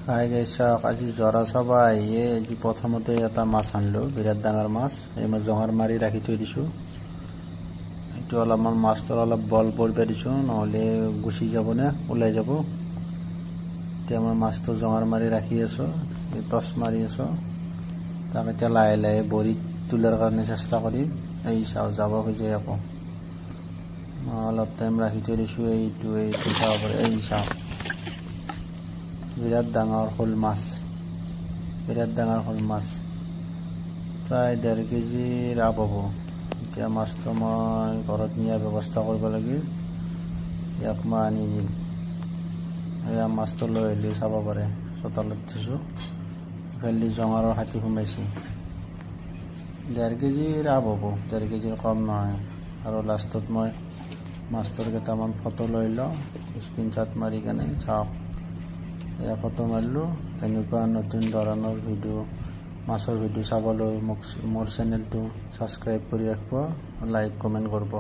Hi guys, আজি জৰা চাবা আহিয়ে আজি প্ৰথমতে এটা মাছ আনলো, বিৰাট ডাঙৰ মাছ। এই মই জঙাৰ মাৰি ৰাখি থৈ দিছোঁ। এইটো অলপমান মাছটো অলপ বল পৰিব দিছোঁ, নহ'লে গুচি যাব নে ওলাই যাব। এতিয়া মই মাছটো জঙাৰ মাৰি ৰাখি আছোঁ, টচ মাৰি আছোঁ। তাক এতিয়া লাহে লাহে বৰিত তোলাৰ কাৰণে চেষ্টা কৰিম। এই চাওঁ যাব খোজে আকৌ। মই অলপ টাইম ৰাখি থৈ দিছোঁ। এইটো চাব পাৰে। এই চাওঁ, বিৰাট ডাঙৰ শ'ল মাছ, বিৰাট ডাঙৰ শ'ল মাছ, প্ৰায় 1.5 কেজিৰ আপ হ'ব। এতিয়া মাছটো মই ঘৰত নিয়াৰ ব্যৱস্থা কৰিব লাগিল। ইয়াক মই আনি নিম। এয়া মাছটো লৈ আহিলে চাব পাৰে। চোতালত থৈছোঁ, ইফালে জঙাৰৰ হাতী সোমাইছে। 1.5 কেজিৰ আপ হ'ব, 1.5 কেজিৰ কম নহয়। আৰু লাষ্টত মই মাছটোৰ কেইটামান ফটো লৈ লওঁ, স্ক্ৰীনশ্বট মাৰি কেনে চাওক। এয়া ফটো মাৰিলোঁ। এনেকুৱা নতুন ধৰণৰ ভিডিঅ', মাছৰ ভিডিঅ' চাবলৈ মোৰ চেনেলটো ছাবস্ক্ৰাইব কৰি ৰাখিব, লাইক কমেণ্ট কৰিব।